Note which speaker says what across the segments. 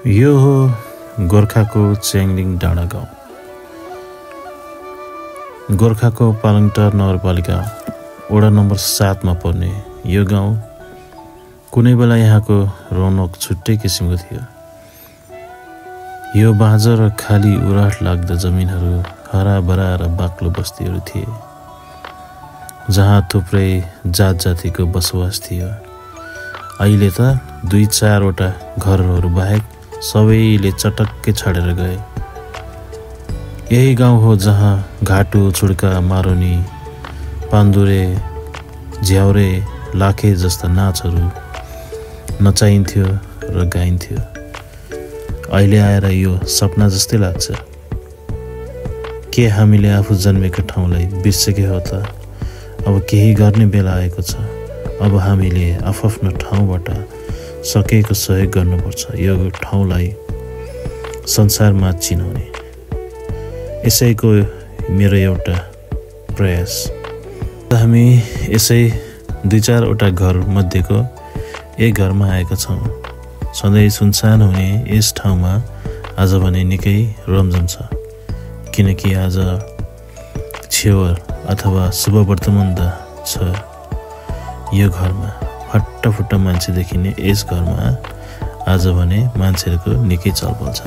Speaker 1: यो हो गोर्खाको च्याङलिङ डाँडा गाउँ। गोर्खाको पालङटार नगरपालिका वडा नम्बर 7 मा पर्ने यो गाउँ कुनै बेला यहाँको रौनक छुट्टै किसिमको थियो। यो बाँझो र खाली उराट लाग्दा जमिनहरू हराभरा र बाक्लो बस्तीहरू थिए, जहाँ थुप्रै जात जातिको बसोबास थियो। अहिले त 2-4 वटा घरहरू बाहेक सबैले चटक्कै छाडेर गए। यही गाउँ हो जहाँ घाटु, छुड्का, मारुनी, पान्दुरे, झ्याउरे, लाखे जस्ता नाचहरू नचाइन्थ्यो र गाइन्थ्यो। अहिले आएर यो सपना जस्तै लाग्छ। के हामीले आफू जन्मेको ठाउँलाई बिर्सेकै हो त? अब केही गर्ने बेला आएको छ। अब हामीले आफ्नो ठाउँबाट सकेको सहयोग गर्नुपर्छ यो ठाउँलाई संसारमा चिनाउने। यसैको मेरो एउटा प्रयास। हामी यसै 2-4 वटा घर मध्येको एक घरमा आएका छौँ। सधैँ सुनसान हुने यस ठाउँमा आज भने निकै रमझम छ, किनकि आज छेवर अथवा शुभ वर्तमान छ। यो घरमा फट्टफुट्ट मान्छे देखिने यस घरमा आज भने मान्छेहरूको निकै चलपल छ।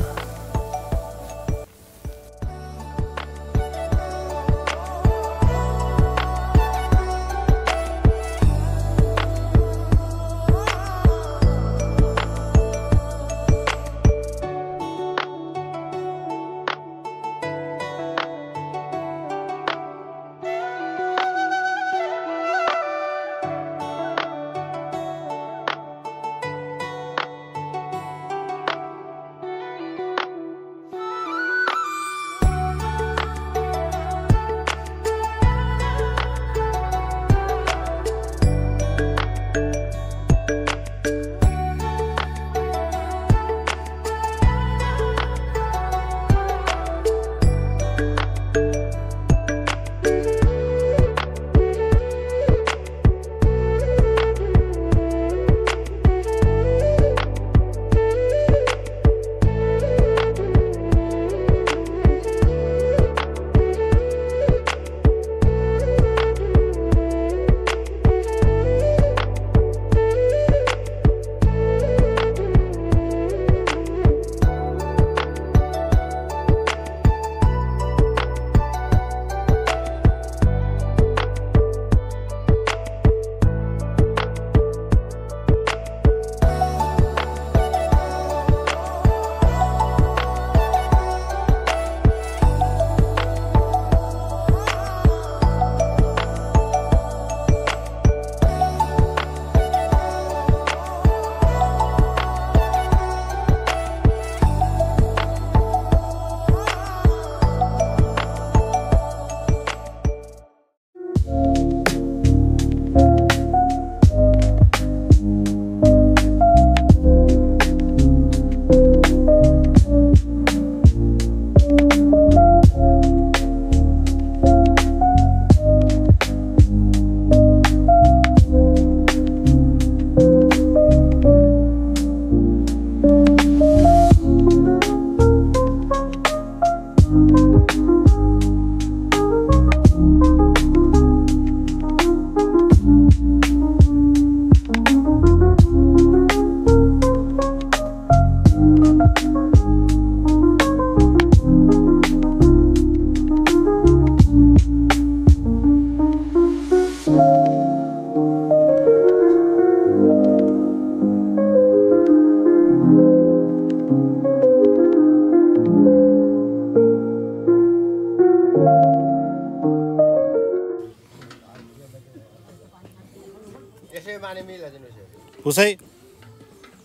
Speaker 2: उसै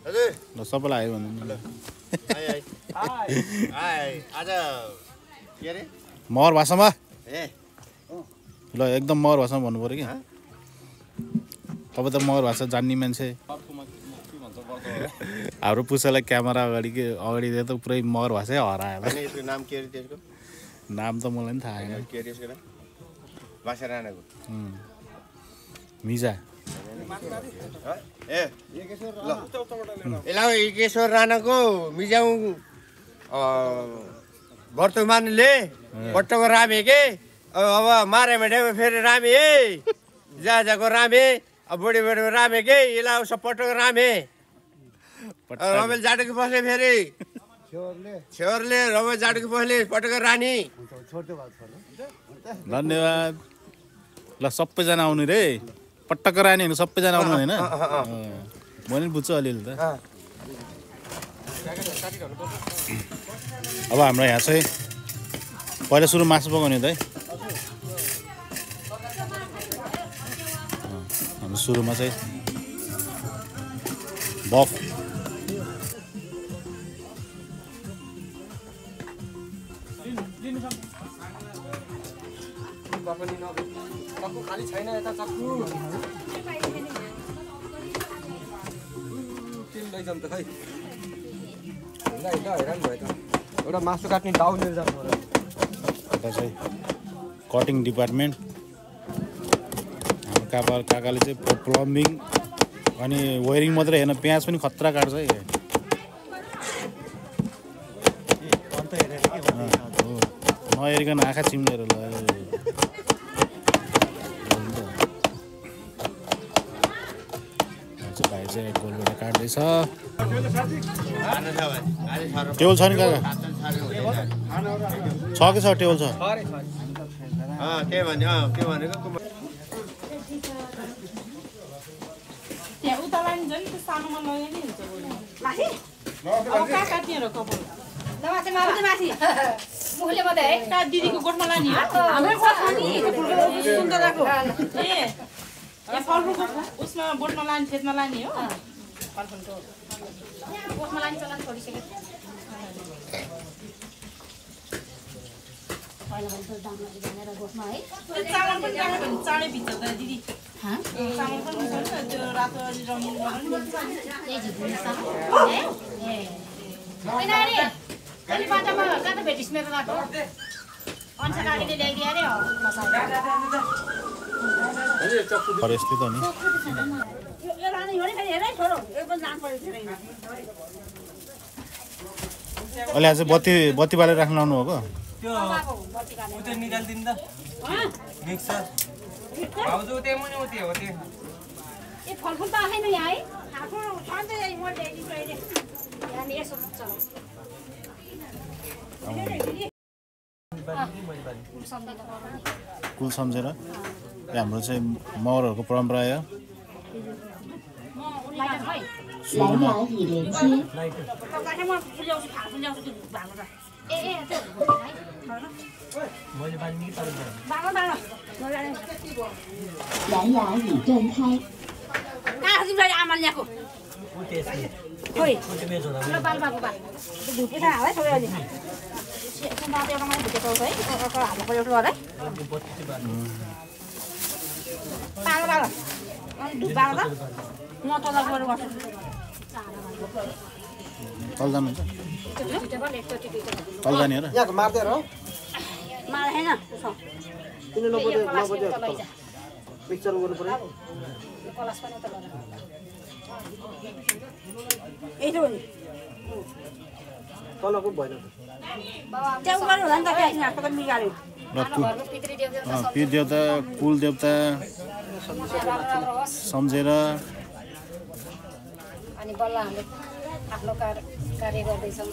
Speaker 2: हजुर ल सबैलाई आयो भन्नु ल।
Speaker 3: आज के अरे
Speaker 2: महर भाषामा
Speaker 3: ए
Speaker 2: ल एकदम महर भाषामा भन्नु पर्यो कि। तपाईँ त महर भाषा जान्ने मान्छे। हाम्रो पुसालाई क्यामेरा अगाडि दिए त पुरै महर भाषै हरायो।
Speaker 3: यसको नाम के अरे? त्यसको
Speaker 2: नाम त मलाई पनि थाहा छैन।
Speaker 3: के अरे यसको नाम? भाषा राणाको
Speaker 2: मिजा
Speaker 3: एकेश्वर राणाको मिजाउँ वर्तमानले पट्टको रामे के अब मारे भेटे फेरि रामे जाको रामे अब बुढी बुढी रामे के यसलाई सब पट्टको रामे रमेल जाटोको बस्ने फेरि छेवरले रमेल जाटोको बस्ने पट्टको रानी।
Speaker 2: धन्यवाद। ल सबैजना आउनु रे, पट्टक रानी होइन सबैजना आउनु होइन। म नि बुझ्छु अलिअलि त। अब हाम्रो यहाँ चाहिँ पहिला सुरु मासु पकाउने त है। हाम्रो सुरुमा चाहिँ बफ
Speaker 4: खाली छैन यता चक्कु तेल लैजाउँ त खै हैरान भयो त एउटा मासु काट्ने दाउ लिएर जानु पर्यो।
Speaker 2: यता चाहिँ कटिङ डिपार्टमेन्ट हाम्रो काकाले चाहिँ प्लम्बिङ अनि वायरिङ मात्रै होइन प्याज पनि खतरा काट्छ है। नहेरिकन आँखा चिम्लेर ल भाइ चाहिँ गोलबाट काट्दैछ। टेबल छ नि काका? छ कि छ टेबल छ?
Speaker 3: के भनेको
Speaker 5: दिदीको गोठमा लाने फलफुलको उसमा बोटमा लाने खेतमा लाने हो फलफुलको बोटमा लाने चलन छोडिसक्यो। चामल पनि चाँडै भिज्छ त दिदी। चामल पनि त्यो रातो रङ्गिन
Speaker 2: यस्तै त नि। अहिले आज बत्ती बालेर राख्न लाउनु हो
Speaker 4: त्यो निकालिदिनु त मिक्सर भाउजू त्यो मुनि उति हो त्यो
Speaker 5: ए फलफुल त आएन यहाँ है आफ्नो खान्छ यही म ल्याइदिन्छु अहिले यहाँ नि यसो चल
Speaker 2: कुल सम्झेर हाम्रो चाहिँ मगरहरूको परम्परा हो। तल जानुहुन्छ? तल जाने हो र?
Speaker 4: यहाँको मार्दै हो किन मिक्सर गर्नु पर्यो। तलको भएन
Speaker 2: पीर देवता कुल देवता सम्झेर
Speaker 5: अनि बल्ल हामीले आफ्नो कार्य गर्दैछौँ।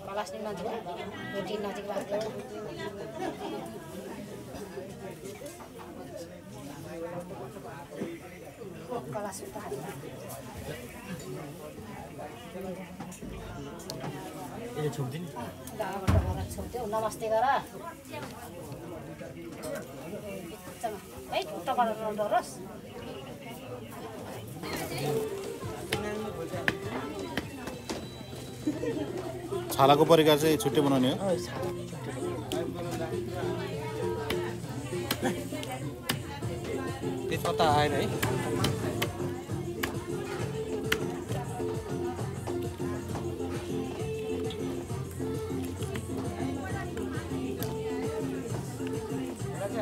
Speaker 5: कलास्नी नजिक रोटी नजिक राख्दै कलास छोड्थ्यो नमस्ते गर है टमाटर नडरोस्।
Speaker 2: छालाको परिकार चाहिँ छुट्टै बनाउने हो।
Speaker 4: तेजपत्ता आएन है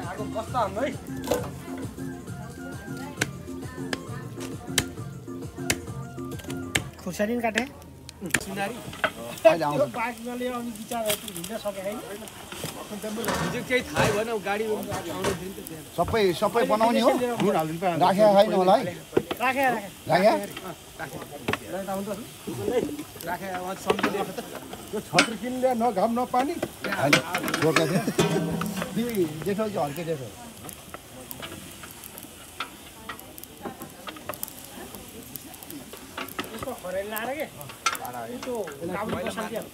Speaker 4: आगो कस्तो हाम्रो है
Speaker 6: खुर्सानी काटे
Speaker 4: सिनारी
Speaker 6: बाघले अनि विचारहरू हिँड्न सके हैन
Speaker 4: हिजो केही थाहै भएन गाडी आउने दिन त
Speaker 7: सबै बनाउने हो राखेको छैन होला है
Speaker 6: राखे
Speaker 7: राखे
Speaker 4: राखे सम्झिँदै
Speaker 7: त्यो छत्र किन्ने न घाम न पानी बोकेको थियो देख्यो कि हल्के देख्यो
Speaker 6: यसको खरेल लाएर के त्यो काम बसाल्थ्यो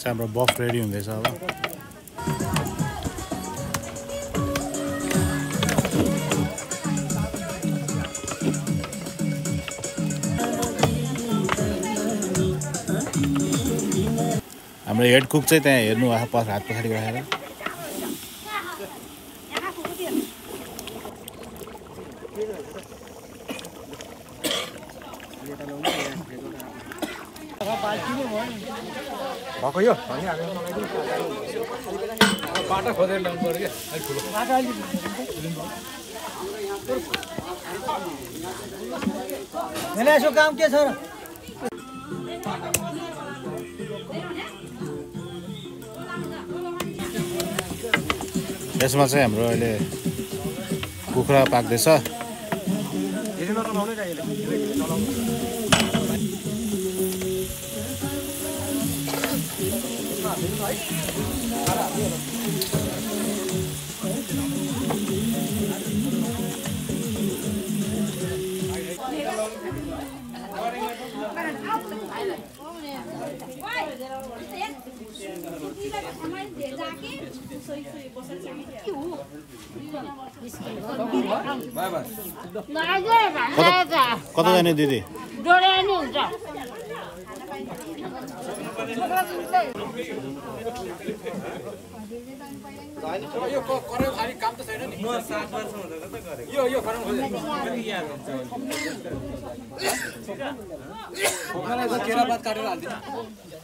Speaker 2: हाम्रो बफ रेडी हुँदैछ अब हाम्रो हेड कुक चाहिँ त्यहाँ हेर्नु हात पछाडि राखेर
Speaker 4: भएको यो बाटो खोजेर ल्याउनु पर्यो क्या
Speaker 6: हैन यसो काम के छ र
Speaker 2: यसमा चाहिँ हाम्रो अहिले कुखुरा पाक्दैछ कता जाने दिदी
Speaker 4: यो कराउ खाली काम त छैन नि म 7 वर्ष हुँदा त गरे यो कराउ खोज्दै त केरा बात काटेर हाल्दिन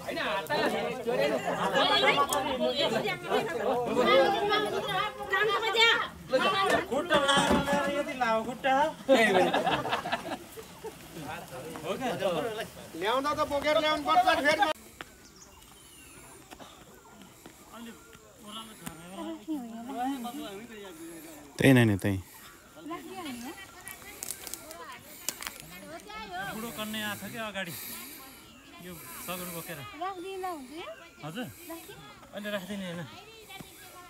Speaker 4: हैन खुट्टा यति लामो खुट्टा
Speaker 3: ल्याउँदा त बोकेर ल्याउनु पर्छ फेरि
Speaker 2: त्यही नै नि त्यही
Speaker 1: बुढो कन्ने आएको क्या अगाडि यो सगुन बोकेर हजुर अहिले राखिदिने होइन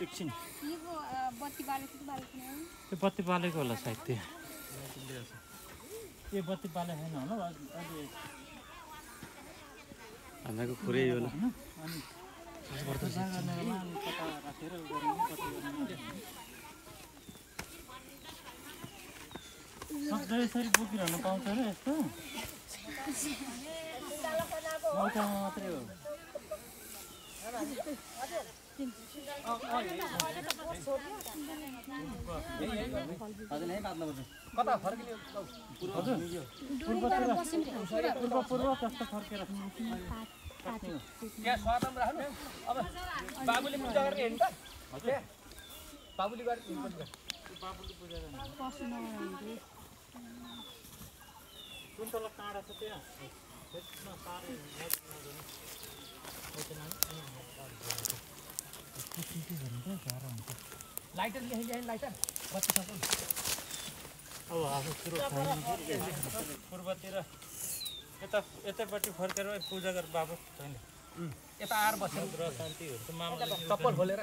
Speaker 1: एकछिन त्यो बत्ती बालेको होला सायद त्यो बत्ती बाले छैन होला अहिले
Speaker 4: हामीको खुरै होला
Speaker 1: सक्दै यसरी बोकिरहनु पाउँछ र यस्तो मौकामा मात्रै हो
Speaker 4: कता फर्किने
Speaker 1: पूर्व कस्तो फर्केर
Speaker 4: त्यहाँ स्वादम राख्नु अब बाबुले पूजा गर्ने हेर्नु त हजुर बाबुले गर्ने
Speaker 1: बाबुले पूजा गर्ने कुन तल काँडा छ त्यहाँ त्यसमा पारे
Speaker 4: लाइटर ल्याइ लाइटर बत्ती सक्नु
Speaker 1: अब आफू कुरो पूर्वतिर यतापट्टि फर्केर पूजा गर बाबु छैन
Speaker 4: यता आएर बसेर
Speaker 1: र शान्ति हुन्छ मामला
Speaker 4: चप्पल खोलेर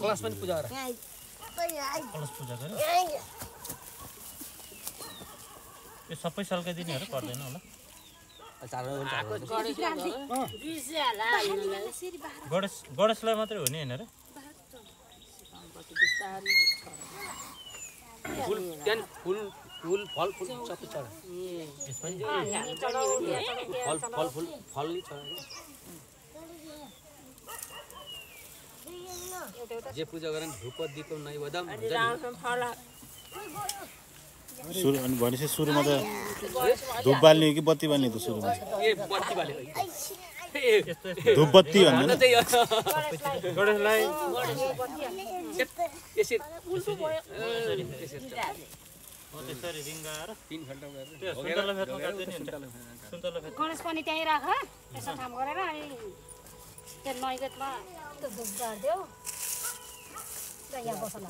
Speaker 4: क्लास पनि पूजा गर
Speaker 1: कलश पूजा गर्यो यो सबै सल्काइदिनेहरू पर्दैन होला गणेशलाई मात्रै हो नि होइन र
Speaker 4: फुल फल फुल सबै चढ फल फुल फल जे पूजा गरेन धूप दीप नैवेद्यम
Speaker 2: सुरु अनि भनेपछि सुरुमा त धुप बाल्ने कि बत्ती बाल्ने त सुरुमा
Speaker 4: ए बत्ती बाल्यो
Speaker 2: धुप बत्ती भन्दैन
Speaker 1: गणेशलाई त्यसरी रिङ्गाएर
Speaker 4: 3 घण्टा
Speaker 5: गणेश पनि त्यहीँ राख यसो काम गरेर अनि त्यो नैवेद्यमा त्यो धुप गाड्दियो र यहाँ बस्न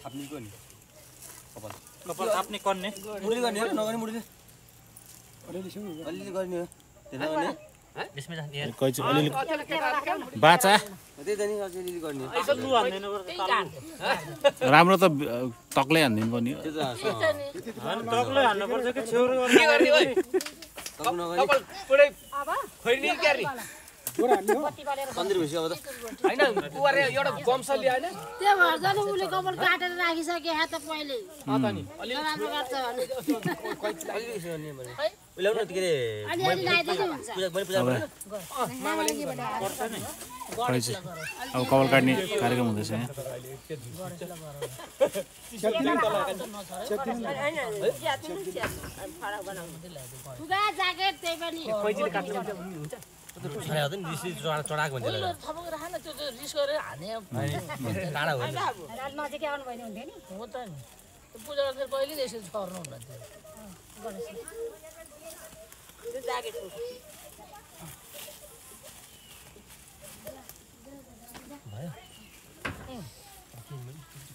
Speaker 4: थाप्ने को नि
Speaker 1: कपाल थाप्ने कन्ने
Speaker 4: मुरली गर्ने हो नगर्ने मुरली अलिअलि गर्ने हो त्यसले गर्ने
Speaker 1: यसमा
Speaker 2: कैची अलिअलि बाचा
Speaker 4: त्यही त नि अलिअलि गर्ने
Speaker 1: यसो लु हान्दैन
Speaker 2: राम्रो त तक्लै हान्दिनु पर्ने हो
Speaker 4: त्यो त
Speaker 1: टक्लै हान्नु पर्छ कि छेउरो
Speaker 4: के गर्ने ओइ कपाल पुरै खैनी क्यारी
Speaker 5: बत्ती बालेर
Speaker 4: कन्दर भइसक्यो अब त हैन पुवारे एउटा बम्सल ल्याएन
Speaker 5: त्यो भएर चाहिँ उसले कपाल काटेर राखिसके त पहिले
Speaker 4: अत नि
Speaker 5: राम्रो गर्छ भने
Speaker 4: अलिअलि गर्ने भने ल्याउन के रे
Speaker 5: अलिअलि लगाइदिनु हुन्छ
Speaker 4: पूजा
Speaker 2: कैची अब कपाल काट्ने कार्यक्रम हुँदैछ यहाँ
Speaker 5: फुगा ज्याकेट त्यही पनि
Speaker 4: छरा हुँदैन रिस चढाएको भन्छ
Speaker 5: थपक राख न त्यो रिस गरेर हाने
Speaker 4: टाढा हो
Speaker 5: नजिकै आउनु भयो हुन्थ्यो नि
Speaker 8: हो त नि पूजा गर्दा कहिले यसरी छर्नु हुन्थ्यो
Speaker 5: त्यो ज्याकेट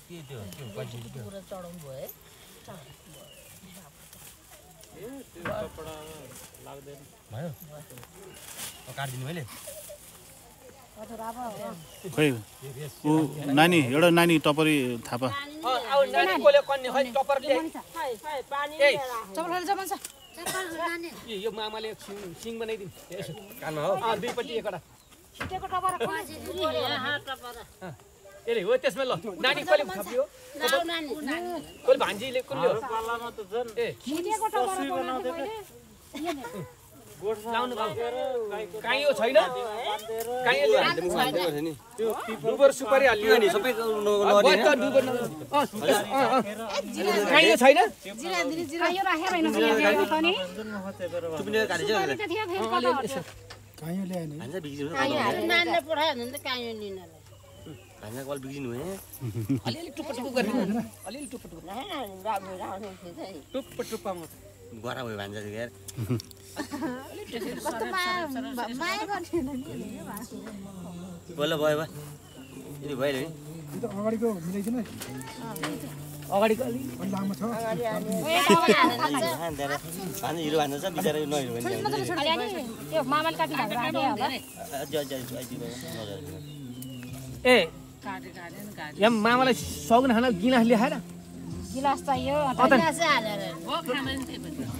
Speaker 4: के त्यो
Speaker 8: पुरा चढाउनु भयो है
Speaker 1: कपडा लाग्दैन
Speaker 4: भयो काट्दिनु मैले
Speaker 2: खै ऊ नानी एउटा नानी टपरी थापा
Speaker 4: अब नानी कोले कन्ने खै टपर ल्याइ यो मामाले सिङ बनाइदिनु कानमा हो दुईपट्टि एकवटा
Speaker 5: छिटेको टपर
Speaker 4: ए हो त्यसमा ल नानी कोले थप्यो कोले भान्जीले कोले
Speaker 1: पालामा त झन्
Speaker 4: ए
Speaker 5: छिटेको टपर बनाउँदै
Speaker 4: लाउनु काइयो छैन काइयोले नि त्यो डुबर सुपारी हाल्यो नि सबै काइयो छैन
Speaker 5: काइयो राखेर हैन त नि
Speaker 4: तुमले काटेछ
Speaker 7: काइयो ल्याएन
Speaker 4: भान्जा बिग्रिनु
Speaker 5: नानीले पठायो भने त काइयो लिनलाई
Speaker 4: भान्जा कल बिग्रिनु भए अलिअलि टुप्प टुप्प गर्ने अलिअलि टुप्प टुप्प टुप्प टुप्प गरा भयो भान्जा चाहिँ यार
Speaker 5: कस्तो माया गर्ने
Speaker 4: बोल भयो बा यदि भइहाल्यो नि
Speaker 7: यो त अगाडिको मिलाइदिनु
Speaker 4: अगाडिको अलि
Speaker 7: लामो छ
Speaker 4: भान्जा हिरो भान्जा छ बिचारा नहिरो भने
Speaker 5: त्यो मामाले काटी राखे होला
Speaker 4: ए यहाँ मामालाई सौगन खाना गिलास ल्याएर
Speaker 5: गिलास चाहियो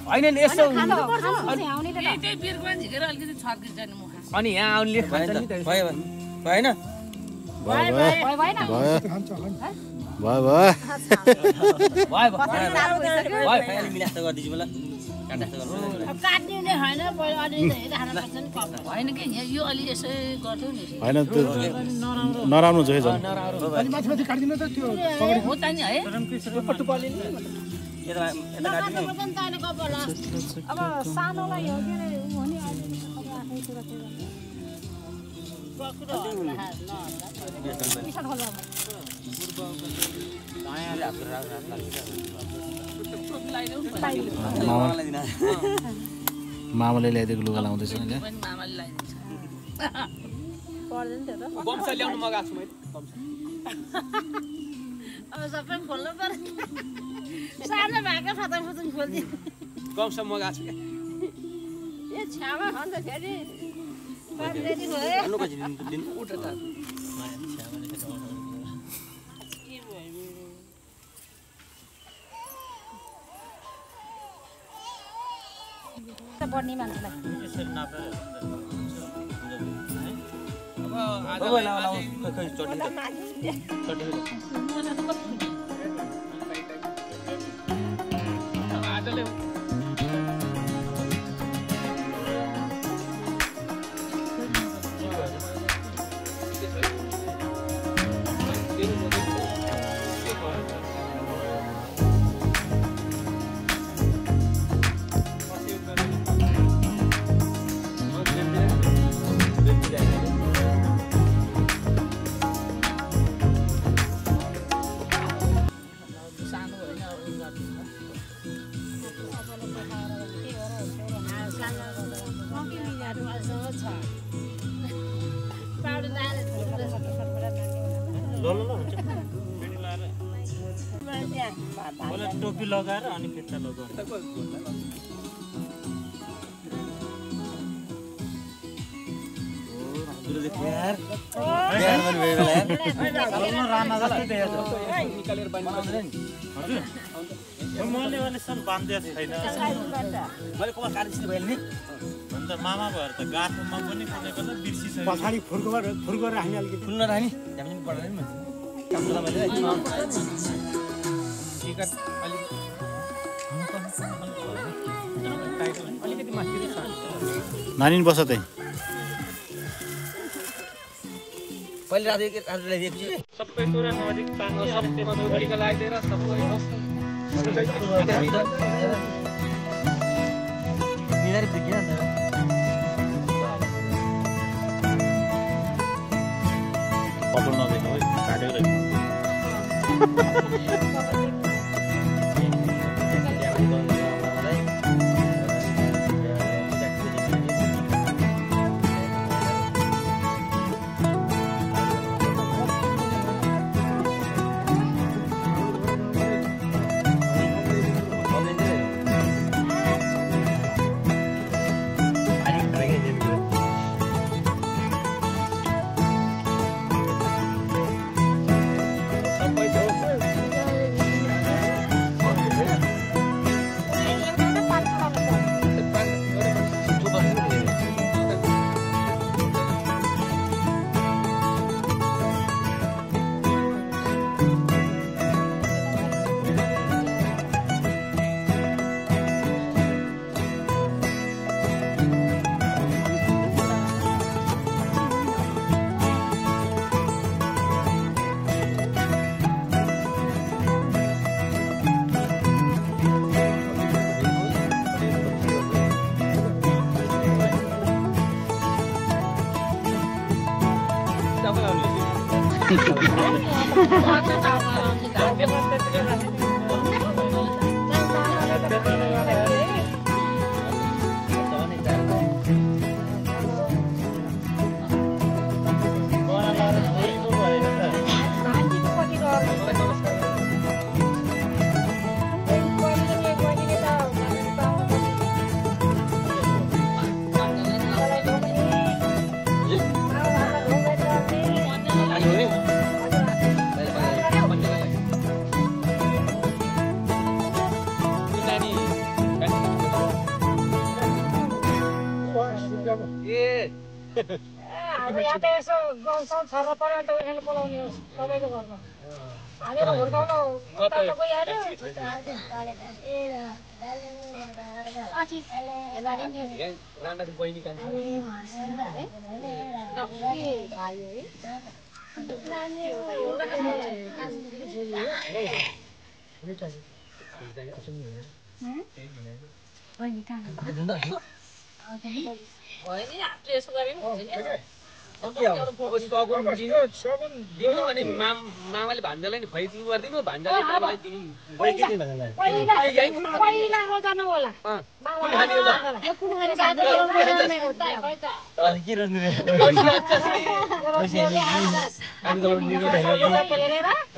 Speaker 4: होइन नि यस्तो
Speaker 8: त्यही बिर्को झिकेर अलिकति छर्किन्छ नि मुख
Speaker 4: अनि यहाँ आउनुले खान्छ नि त भयो भएन
Speaker 2: भयो
Speaker 5: भएन
Speaker 7: खान्छ
Speaker 2: भयो
Speaker 4: भयो भयो मिलास त गरिदिन्छु मलाई
Speaker 5: काट्ने नै होइन पहिला अलि खान पर्छ नि
Speaker 8: होइन कि यो अलि यसै गर्थ्यौ नि
Speaker 2: होइन त्यो नराम्रो छ है झन्
Speaker 7: अनि माथि माथि काट्दिनु त त्यो
Speaker 8: हो त नि है
Speaker 5: अब सानोलाई हो के अरे हो नि
Speaker 2: मामाले ल्याइदिएको लुगा लाउँदैछ अहिले
Speaker 8: मामाले लगाइदिन्छ
Speaker 5: पर्दैन त्यो त
Speaker 4: बम्सा ल्याउनु मगाएको छु मैले
Speaker 5: अब सबै खोल्नु पर्छ सानो भएको फतन फुतन खोल्दिनु
Speaker 4: गम्सा मगाएको छु
Speaker 5: ए छ्यामा भन्दाखेरि रेडी भयो
Speaker 4: उठ त
Speaker 5: बढ्ने मान्छेलाई
Speaker 1: टोपी लगाएर अनि फिर्ता लगाउनु मैले अहिलेसम्म बाँधिएको छैन मैले कमा काटिसकेँ भइहाल्यो नि अन्त मामा भएर त गाँठमा पनि कुनै बेला बिर्सिसक्यो
Speaker 6: पछाडि फुर्को राख्ने अलिकति
Speaker 4: फुल्न राख्ने त्यहाँ पनि पढ्दैन नि कामला मैले टिकट अलिकति माथि
Speaker 2: नानी बस त्यही
Speaker 4: पहिले राजलाई दिएपछि
Speaker 6: सबै कुरा नजिक पानी सबै मधुबरीका लागिदिएर सबै
Speaker 4: निर्धारित देखिन
Speaker 2: पकड नदेख्नु है काटेको रहेछ
Speaker 5: अब यहाँ त यसो गाउँसँग छर्न पर्यो त उनीहरूले बोलाउने हो सबैको घरमा हामीहरू हुर्काउनु उता त गइहाल्यो
Speaker 4: मामाले भान्जालाई नि खुवाइदिनु पर्दैन भान्जाले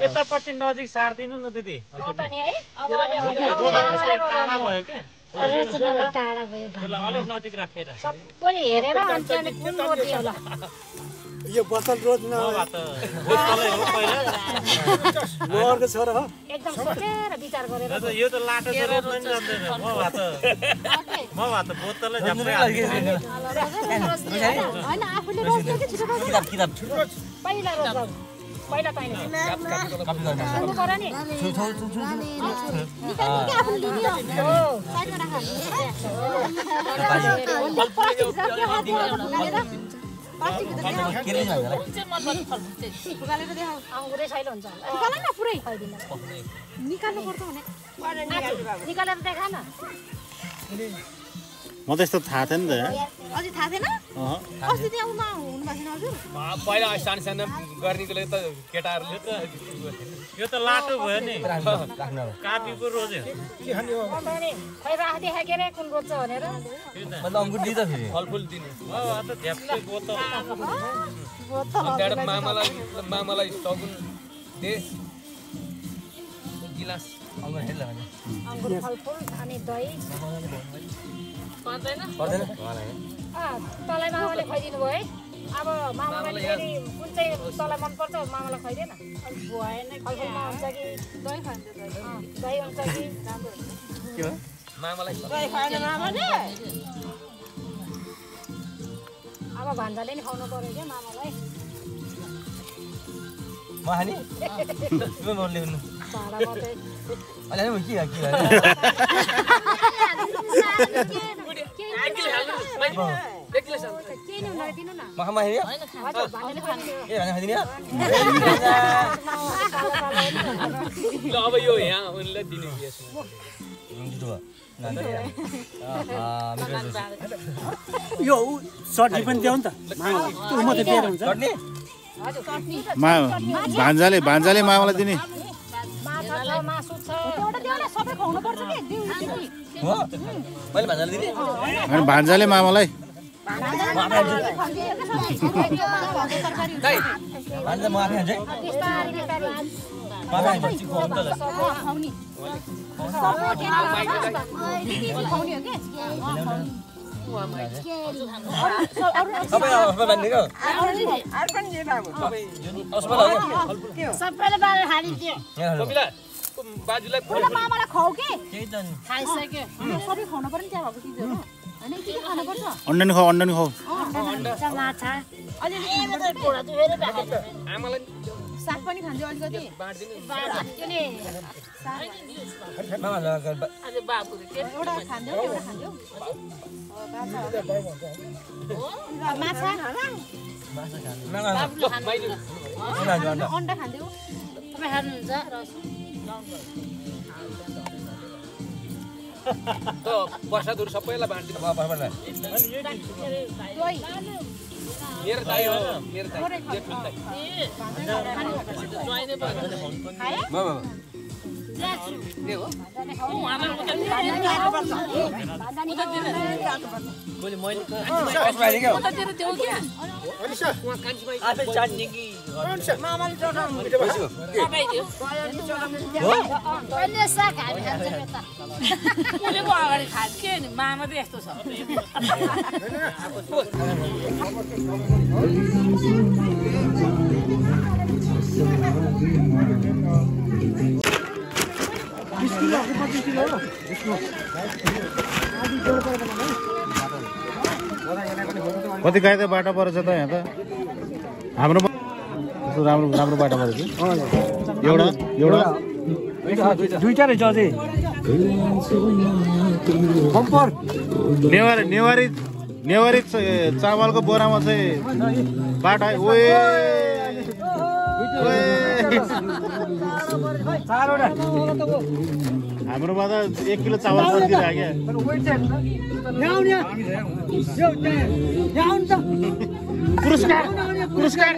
Speaker 1: यतापट्टि नजिक सार्दिनु न दिदी
Speaker 5: टाढा भयो
Speaker 1: अलिक नजिक राखेर
Speaker 5: सबै हेरेर अनि कुन रोटी होला
Speaker 6: यो बसल रोज न लोहरको छोरा हो
Speaker 5: एकदम सोचेर विचार गरेर
Speaker 1: यो त लाटो छोरा पनि जान्दैन म भए त म भए त बोतलले झ्याप्पै
Speaker 5: होइन आफूले रोज्ने कि छिटो रोज्ने
Speaker 4: किताब
Speaker 5: पहिला रोज्नु पहिला तैँले सुन्नु पर्यो नि निकाल्नु कि आफूले लिने हो साइडमा राख प्लास्टिक राख्यो हातमा फुकालेर प्लास्टिक फुकालेर देखाऊ अङ्गुरै सैलो हुन्छ निकाल न पुरै निकाल्नु पर्छ भने निकालेर देखा न
Speaker 2: म त यस्तो थाहा थिएन नि त
Speaker 5: अझै थाहा थिएन अस्ति त्यहाँ उमा हुनु भएको छैन हजुर
Speaker 4: पहिला सानो सानो गर्नेको लागि त केटाहरूले त
Speaker 1: यो त लाटो भयो नि कापीको रोज्यो
Speaker 5: खै राख देखा के रे कुन रोज्छ भनेर
Speaker 4: मतलब अङ्गुर दिँदा फेरि फलफुल दिने
Speaker 1: त झ्याप्पै बोतल
Speaker 4: मामालाई सगुन दे गिलास अङ्गुर हेर्ला भने
Speaker 5: अङ्गुर फलफुल अनि दही
Speaker 8: पर्दैन
Speaker 5: तँलाई मामाले खुवाइदिनु भयो है अब मामाले फेरि कुन चाहिँ तँलाई मनपर्छ मामालाई खुवाइदिएन फलफुलमा हुन्छ कि दही खान्छ दही हुन्छ कि
Speaker 4: मामालाई
Speaker 5: अब भान्जाले नि खुवाउनु पर्यो क्या मामालाई
Speaker 4: म खाने
Speaker 5: भाडा मात्रै
Speaker 4: अहिले के
Speaker 5: केही नै हुँदैन दिनु न
Speaker 4: मखमा हेर्यो
Speaker 5: हजुर भान्जाले खुवाइदिनु
Speaker 4: ए भने खाइदिने ल अब यो यहाँ उनले दिने
Speaker 6: यो चटनी पनि देऊ नि त त्यो मात्रै दिएर हुन्छ
Speaker 4: चटनी
Speaker 2: भान्जाले मामालाई दिने
Speaker 5: माछा छ मासु छ एउटा देऊ न सबै खुवाउनु पर्छ नि दिउ
Speaker 4: हो मैले भान्जाले दिने
Speaker 2: अनि भान्जाले मामालाई
Speaker 4: भान्जा म आफै खान्छु है म आफै खान्छु चिक्को हुन्छ ल
Speaker 5: सबैले बारेर खाइदिन्थ्यो
Speaker 4: बाजुलाई
Speaker 5: मामालाई खुवाउ के
Speaker 8: खाइसक्यो
Speaker 5: सबै खुवाउनु पर्यो नि त्यहाँ भएको चिजहरू होइन के खानुपर्छ
Speaker 2: अन्डा खाऊ
Speaker 5: माछा
Speaker 4: आमालाई
Speaker 5: साग पनि खान्थ्यो अलिकति
Speaker 4: मामा
Speaker 8: आज बाबुले के
Speaker 5: एउटा खान्थ्यो एउटा खान्थ्यो माछा अन्डा खान्थ्यो
Speaker 8: तपाईँ खानुहुन्छ
Speaker 4: त प्रसादहरू सबैलाई बाँडिदिनु भयो बराबर मेरो दाइ हो मेरो दाइ
Speaker 8: अगाडि खास के नि मामा चाहिँ यस्तो छ
Speaker 2: कति गाई त बाटो परेछ त यहाँ त हाम्रो राम्रो बाटो परेछ एउटा
Speaker 6: दुईटा रहेछ अझै बम्पर
Speaker 2: नेवारी चामलको बोरामा चाहिँ बाटो हाम्रोमा त 1 किलो चामल पर्दिरहेको क्या पुरस्कार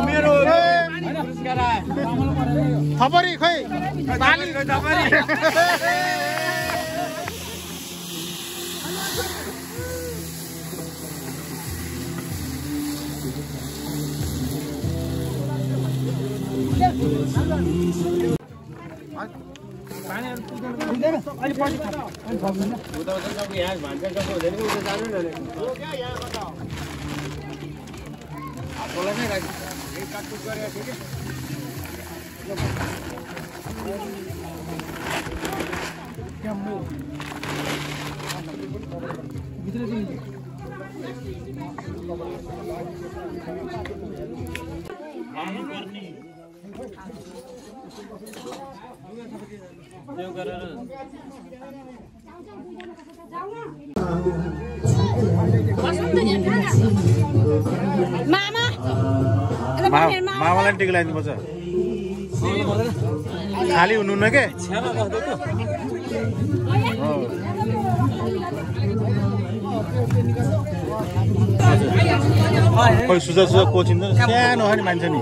Speaker 2: मेरो थपरी खै मामालाई टिका लगाइदिनुपर्छ खाली हुनुहुन्न के खोइ सुझा कोचिन्छ सानो खाने मान्छे नि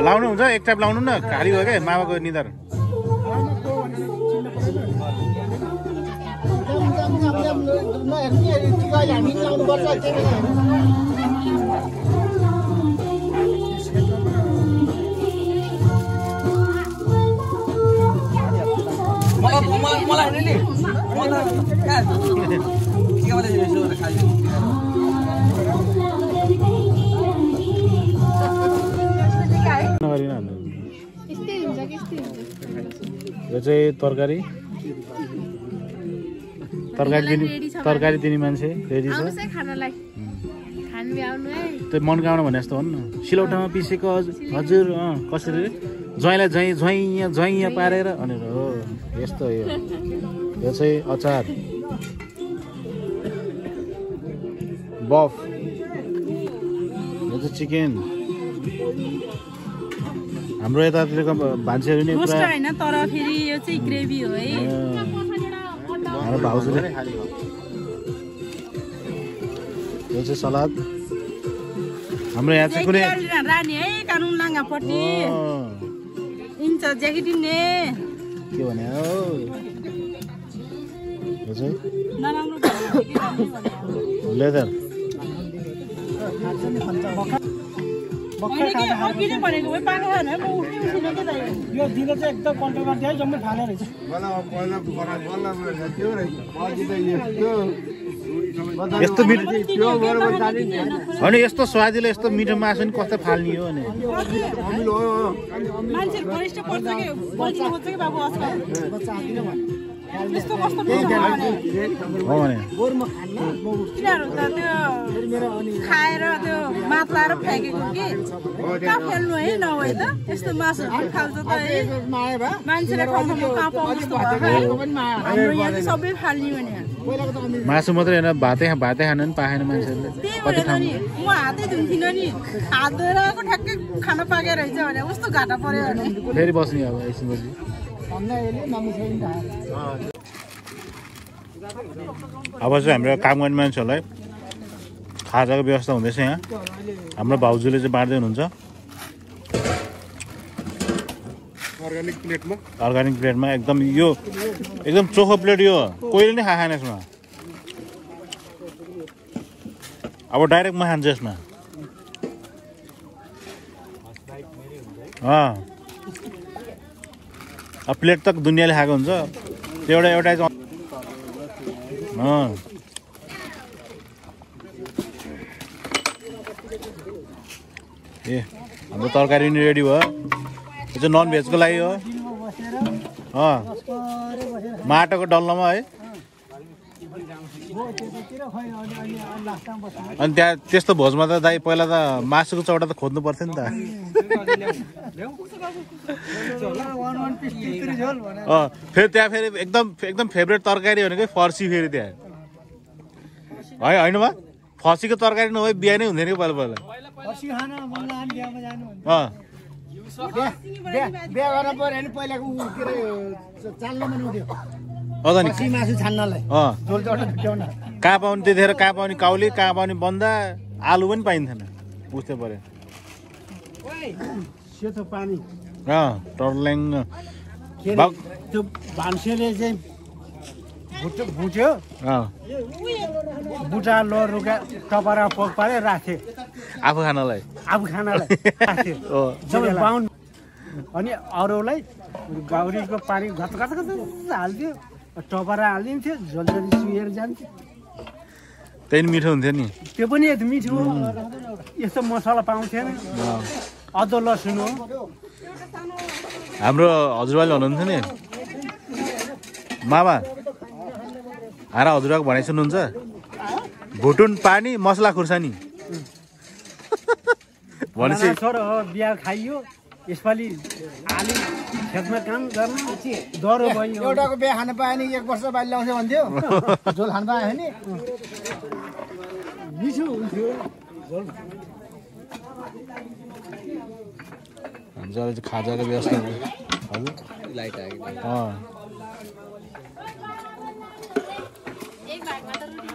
Speaker 2: लाउनु हुन्छ एक टाइप लाउनु न खाली हो क्या मामाको निधार यो चाहिँ तरकारी दिने मान्छे रेडी छ त्यो मनगाउन भने जस्तो हो नि सिलौटामा पिसेको हजुर कसरी ज्वाइँलाई झैँ पारेर भनेर हो यस्तो यो चाहिँ अचार बफ यो चाहिँ चिकन हाम्रो यतातिरको मान्छेहरू नि पुरा
Speaker 8: हैन तर फेरि यो चाहिँ ग्रेभी हो है
Speaker 2: हाम्रो भाउजूले यो चाहिँ सलाद हाम्रो यहाँ चाहिँ कुनै
Speaker 8: रानी है कानुन लाङ्गापट्टि इन्च ज्याकेट ने
Speaker 2: के भने हो यो चाहिँ
Speaker 8: नराम्रो
Speaker 2: लेदर
Speaker 6: यो दिन चाहिँ एकदम कन्ट्रोल गर्दै जम्मै फाले रहेछ
Speaker 2: यस्तो मिठो होइन यस्तो स्वादिलो यस्तो मिठो मासु नि कस्तो फाल्ने हो भने
Speaker 8: मान्छेहरु वरिष्ठ पर्छ के बल्छिन खोज्छ के बाबु आजकल यस्तो कस्तो
Speaker 2: हो भने
Speaker 8: तिनीहरू त त्यो खाएर त्यो मात लाएर फ्याँकेको कि कहाँ फेल्नु है नभए त यस्तो मासुहरू खान्छ त है मान्छेले खाउनु कहाँ पाउँछ हाम्रो यहाँ चाहिँ सबै फाल्ने भने
Speaker 2: मासु मात्रै होइन भातै खानु नि पाएन मान्छेहरूले कति ठाउँ
Speaker 8: म हातै धुन्थिनँ नि हात धोएर आएको ठ्याक्कै खाना पाकेर रहेछ भने कस्तो घाटा पर्यो भने
Speaker 2: फेरि बस्ने अब एकछिनपछि अब चाहिँ हाम्रो काम गर्ने मान्छेहरूलाई खाजाको व्यवस्था हुँदैछ यहाँ हाम्रो भाउजूले चाहिँ बाँड्दै हुनुहुन्छ अर्ग्यानिक प्लेटमा एकदम यो एकदम चोखो प्लेट यो कोहीले नै खाएन यसमा अब डाइरेक्ट म खान्छु यसमा अब प्लेट त दुनियाँले खाएको हुन्छ त्यो एउटा ए हाम्रो तरकारी पनि रेडी भयो यो चाहिँ नन भेजको लागि हो माटोको डल्लोमा है अनि त्यहाँ त्यस्तो भोजमा त दाइ पहिला त मासुको चौडा त खोज्नु पर्थ्यो नि त फेरि त्यहाँ फेरि एकदम फेभरेट तरकारी भनेको फर्सी फेरि त्यहाँ है होइन बा फर्सीको तरकारी नभए बिहा नै हुँदैन कि पहिला पहिला कहाँ पाउने त्यतिखेर कहाँ पाउने काउली कहाँ पाउने बन्दा आलु पनि पाइन्थेन बुझ्दै पर्यो टर्ल्याङ
Speaker 6: त्यो भान्सेले चाहिँ भुट्यो बुटा लरुगा टपरा पक पारे राखे
Speaker 2: आफू खानलाई
Speaker 6: राख्यो अनि अरूलाई गौरीको पानी घच घच घच हाल्थ्यो टपरा हालिदिन्थ्यो जल्दी सुएर जान्थ्यो
Speaker 2: त्यही मिठो हुन्थ्यो नि
Speaker 6: त्यो पनि मिठो यस्तो मसला पाउँथेन अदुवा लसुन हो
Speaker 2: हाम्रो हजुरबाले भन्नुहुन्थ्यो नि मामा हारा हजुरबाको भनाइ सुन्नुहुन्छ भुटुन पानी मसला खुर्सानी भनेपछि
Speaker 6: छोरो हो बिहा खाइयो यसपालि आलु खेतमा काम गर्न डह्रो भयो
Speaker 7: एउटाको बिहा खान पायो नि 1 वर्ष बाली ल्याउँछ भन्थ्यो झोल खान पायो नि
Speaker 6: मिठो हुन्थ्यो झोल
Speaker 2: हाम्रो चाहिँ खाजाको व्यवस्था हजुर
Speaker 4: लाइट आयो
Speaker 5: एक भागमा त रुटी